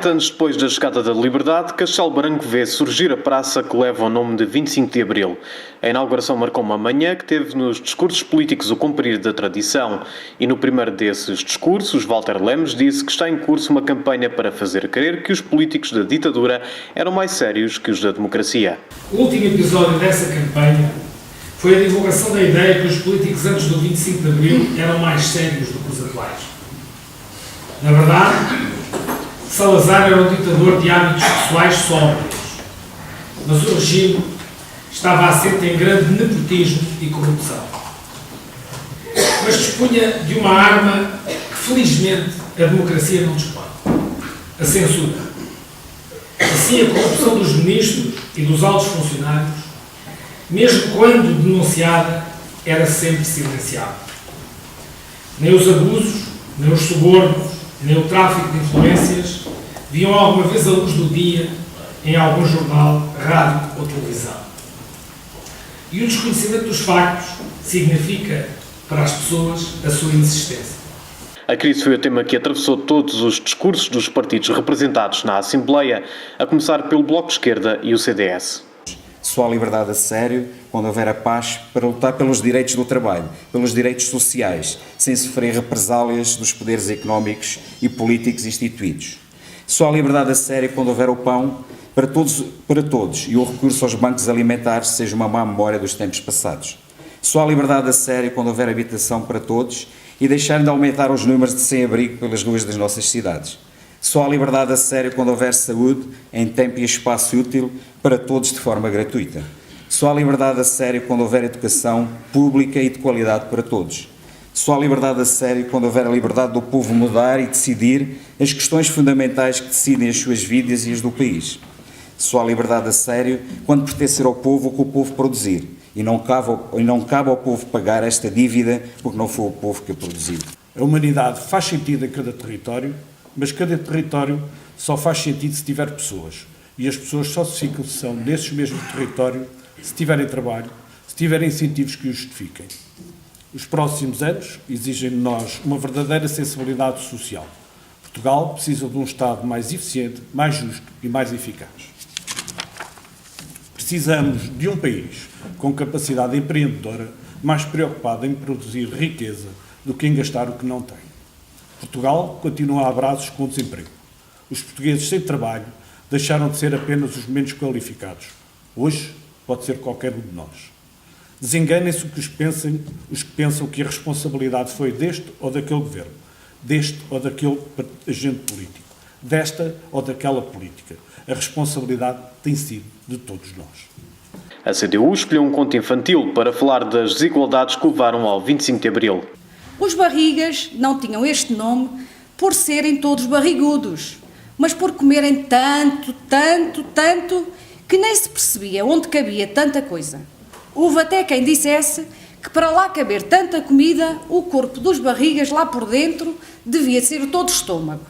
40 anos depois da chegada da liberdade, Castelo Branco vê surgir a praça que leva o nome de 25 de Abril. A inauguração marcou uma manhã que teve nos discursos políticos o cumprir da tradição. E no primeiro desses discursos, Walter Lemos disse que está em curso uma campanha para fazer crer que os políticos da ditadura eram mais sérios que os da democracia. O último episódio dessa campanha foi a divulgação da ideia que os políticos antes do 25 de Abril eram mais sérios do que os atuais. Na verdade, Salazar era um ditador de hábitos pessoais sóbrios, mas o regime estava assente em grande nepotismo e corrupção. Mas dispunha de uma arma que, felizmente, a democracia não dispõe: a censura. Assim, a corrupção dos ministros e dos altos funcionários, mesmo quando denunciada, era sempre silenciada. Nem os abusos, nem os subornos, nem o tráfico de influências viam alguma vez a luz do dia em algum jornal, rádio ou televisão. E o desconhecimento dos factos significa, para as pessoas, a sua inexistência. A crise foi o tema que atravessou todos os discursos dos partidos representados na Assembleia, a começar pelo Bloco de Esquerda e o CDS. Só a liberdade a sério quando houver a paz para lutar pelos direitos do trabalho, pelos direitos sociais, sem sofrer represálias dos poderes económicos e políticos instituídos. Só a liberdade a sério quando houver o pão para todos e o recurso aos bancos alimentares seja uma má memória dos tempos passados. Só a liberdade a sério quando houver habitação para todos e deixarem de aumentar os números de sem-abrigo pelas ruas das nossas cidades. Só a liberdade a sério quando houver saúde em tempo e espaço útil para todos de forma gratuita. Só a liberdade a sério quando houver educação pública e de qualidade para todos. Só a liberdade a sério quando houver a liberdade do povo mudar e decidir as questões fundamentais que decidem as suas vidas e as do país. Só a liberdade a sério quando pertencer ao povo o que o povo produzir e não cabe ao povo pagar esta dívida porque não foi o povo que a produziu. A humanidade faz sentido em cada território, mas cada território só faz sentido se tiver pessoas. E as pessoas só se são nesses mesmos territórios se tiverem trabalho, se tiverem incentivos que o justifiquem. Os próximos anos exigem de nós uma verdadeira sensibilidade social. Portugal precisa de um Estado mais eficiente, mais justo e mais eficaz. Precisamos de um país com capacidade empreendedora, mais preocupado em produzir riqueza do que em gastar o que não tem. Portugal continua a braços com o desemprego. Os portugueses sem trabalho deixaram de ser apenas os menos qualificados. Hoje pode ser qualquer um de nós. Desenganem-se os que pensam que a responsabilidade foi deste ou daquele governo, deste ou daquele agente político, desta ou daquela política. A responsabilidade tem sido de todos nós. A CDU escolheu um conto infantil para falar das desigualdades que levaram ao 25 de Abril. Os barrigas não tinham este nome por serem todos barrigudos, mas por comerem tanto, que nem se percebia onde cabia tanta coisa. Houve até quem dissesse que para lá caber tanta comida, o corpo dos barrigas lá por dentro devia ser todo estômago.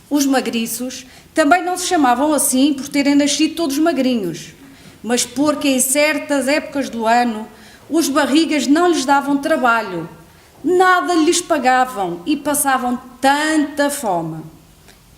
Os magriços também não se chamavam assim por terem nascido todos magrinhos, mas porque em certas épocas do ano os barrigas não lhes davam trabalho, nada lhes pagavam e passavam tanta fome.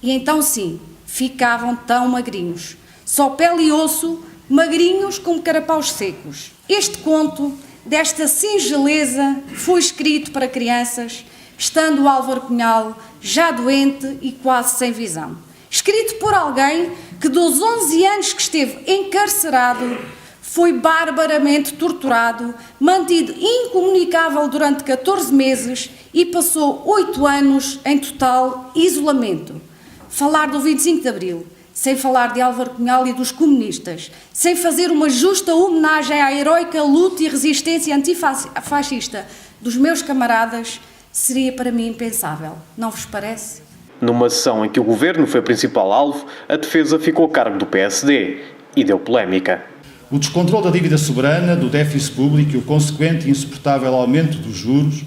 E então sim, ficavam tão magrinhos, só pele e osso, magrinhos como carapaus secos. Este conto, desta singeleza, foi escrito para crianças, estando o Álvaro Cunhal já doente e quase sem visão. Escrito por alguém que dos 11 anos que esteve encarcerado, foi barbaramente torturado, mantido incomunicável durante 14 meses e passou 8 anos em total isolamento. Falar do 25 de Abril, sem falar de Álvaro Cunhal e dos comunistas, sem fazer uma justa homenagem à heroica luta e resistência antifascista dos meus camaradas, seria para mim impensável. Não vos parece? Numa sessão em que o governo foi o principal alvo, a defesa ficou a cargo do PSD e deu polémica. O descontrole da dívida soberana, do déficit público e o consequente e insuportável aumento dos juros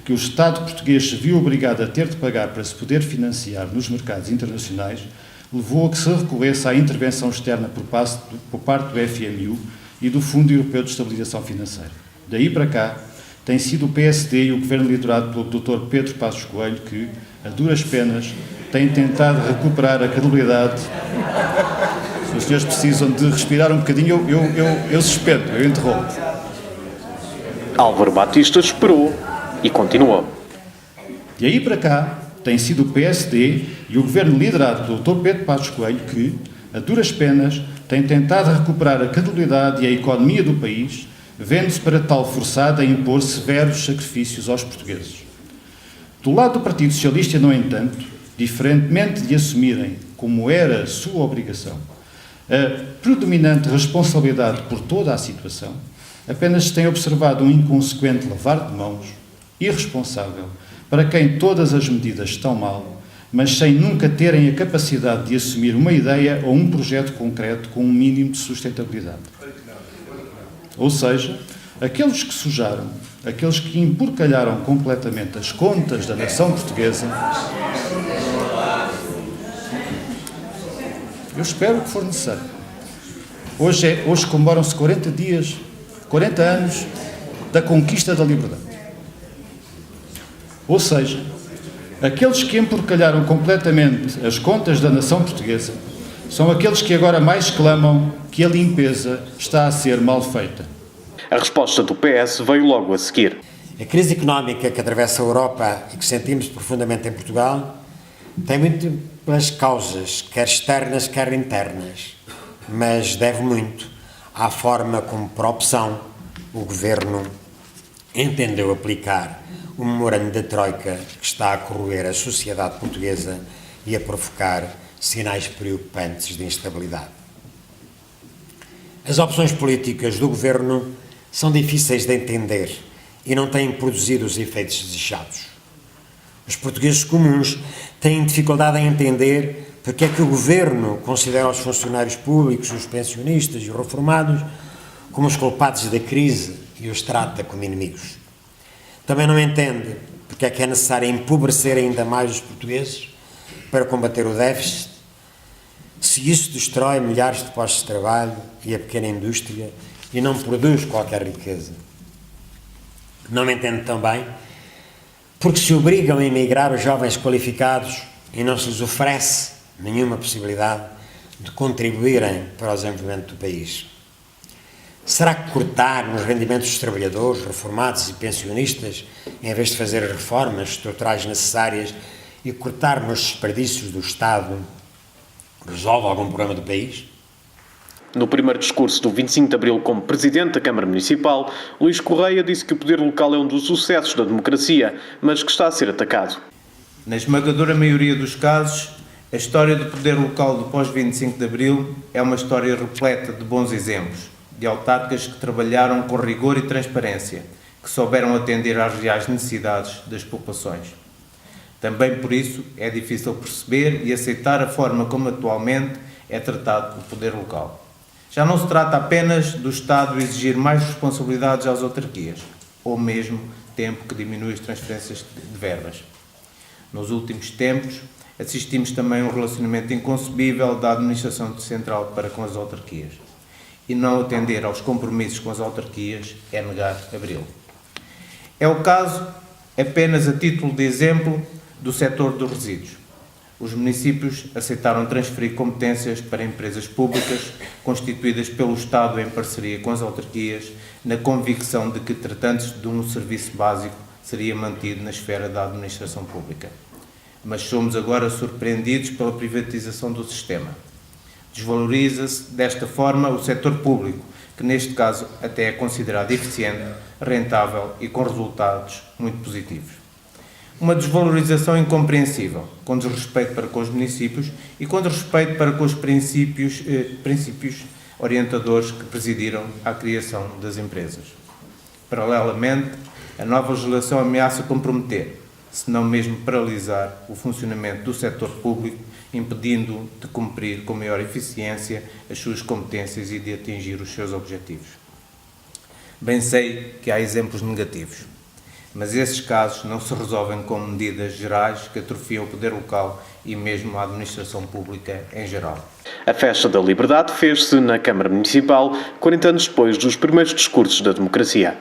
que o Estado português se viu obrigado a ter de pagar para se poder financiar nos mercados internacionais levou a que se recorresse à intervenção externa por parte do FMU e do Fundo Europeu de Estabilização Financeira. Daí para cá, tem sido o PSD e o governo liderado pelo Dr. Pedro Passos Coelho que, a duras penas, têm tentado recuperar a credibilidade. Se os senhores precisam de respirar um bocadinho, eu suspendo, eu interrompo. Álvaro Batista esperou e continuou. E aí para cá, tem sido o PSD e o governo liderado pelo Dr. Pedro Passos Coelho que, a duras penas, tem tentado recuperar a credibilidade e a economia do país, vendo-se para tal forçada a impor severos sacrifícios aos portugueses. Do lado do Partido Socialista, no entanto, diferentemente de assumirem, como era sua obrigação, a predominante responsabilidade por toda a situação, apenas se tem observado um inconsequente lavar de mãos, irresponsável, para quem todas as medidas estão mal, mas sem nunca terem a capacidade de assumir uma ideia ou um projeto concreto com um mínimo de sustentabilidade. Ou seja, aqueles que sujaram, aqueles que emporcalharam completamente as contas da nação portuguesa. Eu espero que for necessário. Hoje comemoram-se 40 anos da conquista da liberdade. Ou seja, aqueles que emporcalharam completamente as contas da nação portuguesa são aqueles que agora mais clamam que a limpeza está a ser mal feita. A resposta do PS veio logo a seguir. A crise económica que atravessa a Europa e que sentimos profundamente em Portugal tem múltiplas causas, quer externas, quer internas, mas deve muito à forma como, por opção, o Governo entendeu aplicar o memorando da Troika que está a corroer a sociedade portuguesa e a provocar sinais preocupantes de instabilidade. As opções políticas do Governo são difíceis de entender e não têm produzido os efeitos desejados. Os portugueses comuns têm dificuldade em entender porque é que o Governo considera os funcionários públicos, os pensionistas e os reformados como os culpados da crise e os trata como inimigos. Também não entende porque é que é necessário empobrecer ainda mais os portugueses para combater o déficit, se isso destrói milhares de postos de trabalho e a pequena indústria e não produz qualquer riqueza. Não entende também porque se obrigam a emigrar os jovens qualificados e não se lhes oferece nenhuma possibilidade de contribuírem para o desenvolvimento do país. Será que cortar nos rendimentos dos trabalhadores, reformados e pensionistas, em vez de fazer as reformas estruturais necessárias e cortar nos desperdícios do Estado, resolve algum problema do país? No primeiro discurso do 25 de Abril como Presidente da Câmara Municipal, Luís Correia disse que o poder local é um dos sucessos da democracia, mas que está a ser atacado. Na esmagadora maioria dos casos, a história do poder local do pós-25 de Abril é uma história repleta de bons exemplos, de autarcas que trabalharam com rigor e transparência, que souberam atender às reais necessidades das populações. Também por isso é difícil perceber e aceitar a forma como atualmente é tratado o poder local. Já não se trata apenas do Estado exigir mais responsabilidades às autarquias, ou mesmo tempo que diminui as transferências de verbas. Nos últimos tempos, assistimos também a um relacionamento inconcebível da administração central para com as autarquias. E não atender aos compromissos com as autarquias é negar Abril. É o caso, apenas a título de exemplo, do setor dos resíduos. Os municípios aceitaram transferir competências para empresas públicas constituídas pelo Estado em parceria com as autarquias, na convicção de que, tratando-se de um serviço básico, seria mantido na esfera da administração pública. Mas somos agora surpreendidos pela privatização do sistema. Desvaloriza-se desta forma o setor público, que neste caso até é considerado eficiente, rentável e com resultados muito positivos. Uma desvalorização incompreensível, com desrespeito para com os municípios e com desrespeito para com os princípios orientadores que presidiram à criação das empresas. Paralelamente, a nova legislação ameaça comprometer, se não mesmo paralisar, o funcionamento do setor público, impedindo-o de cumprir com maior eficiência as suas competências e de atingir os seus objetivos. Bem sei que há exemplos negativos, mas esses casos não se resolvem com medidas gerais que atrofiam o poder local e mesmo a administração pública em geral. A Festa da Liberdade fez-se na Câmara Municipal 40 anos depois dos primeiros discursos da democracia.